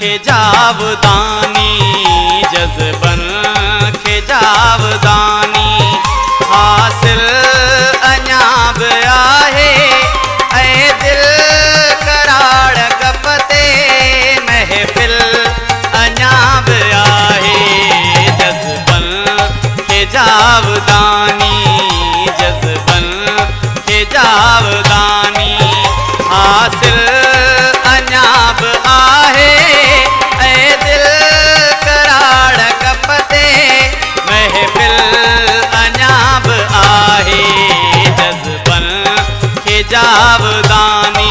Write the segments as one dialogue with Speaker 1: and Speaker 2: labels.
Speaker 1: खे जावदानी जज़बन खे जावदानी हासिल अञा बि आहे ऐं दिल कराड़ कपते महफ़िल अञा बि आहे जज़बन खे जावदानी जज़बन खे जावदानी हासिल अञा बि आहे ऐं दिल कराड़ कपते महफ़िल अञा बि आहे जज़बन खे जावदानी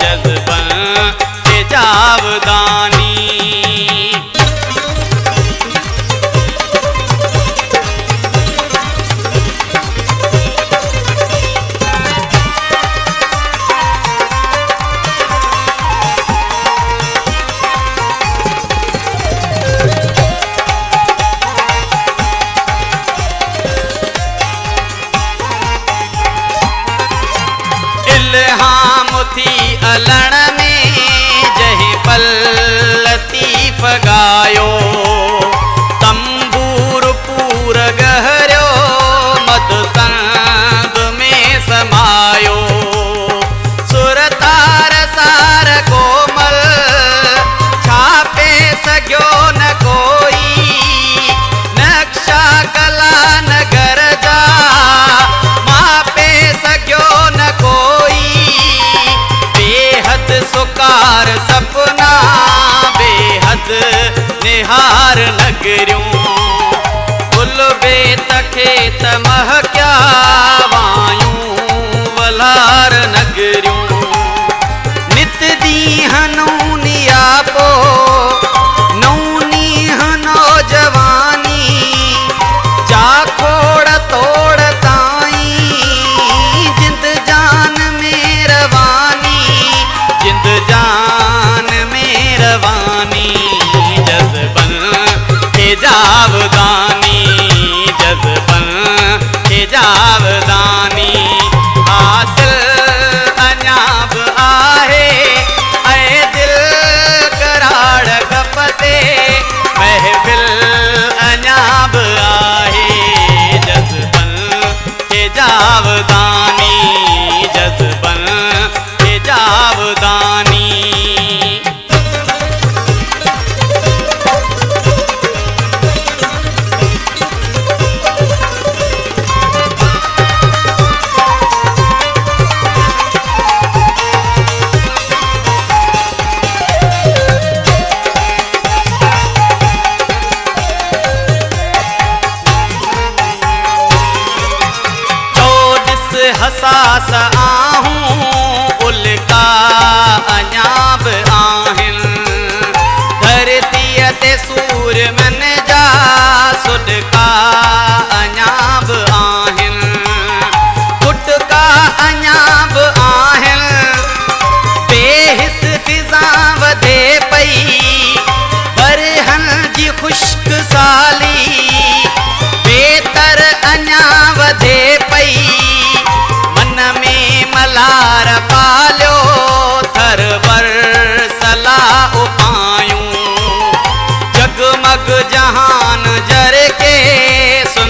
Speaker 1: जज़बन खे जावदानी इल्हाम थी अलण में जंहिं पल लतीफ़ ॻायो तंबूर पूर गहरियो मद तंद में समायो सुर तार सार कोमल छापे सघियो न कोई नक्शा कला नगर जा मापे सघियो न कोई बेहद सुकार सपना बेहद निहार नगरियूं गुल बेत खेत महकिया वायूं वलार नगरियूं नित ॾींहं नूनिया पो नूनीह नौजवानी जा खोड़ तोड़ ताईं जिंद जान में रवानी जिंद जान में रवानी जज़बन खे जावदानी जज़बन खे जावदानी हासिल अञा बि आहे ऐं दिल कराड़ कपते महफ़िल अञा बि आहे जज़बन खे जावदानी जज़बन खे जावदानी हसास आहूं उल्का अञा बि आहिनि धरतीअ ते सूरमन जा सुॾका अञा बि आहिनि गुटका अञा बि आहिनि बेहिस फिज़ा वधे पई बरहन जी ख़ुश्क साली बेतर अञा वधे पई मलार पालियो थर वर सलाह पायूं जगमग जहान जर के सुन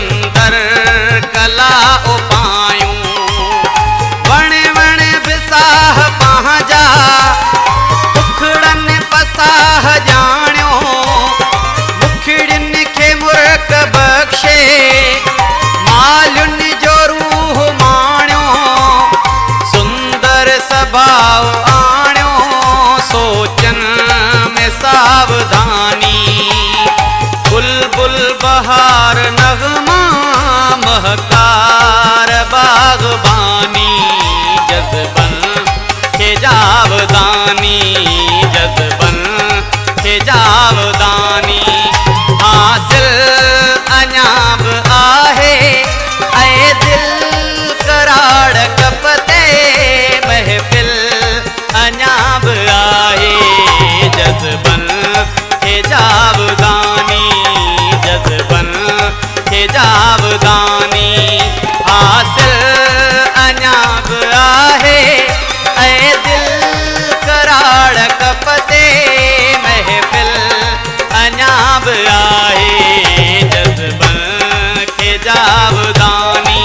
Speaker 1: जावदानी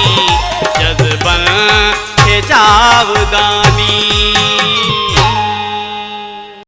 Speaker 1: जज़बन खे जावदानी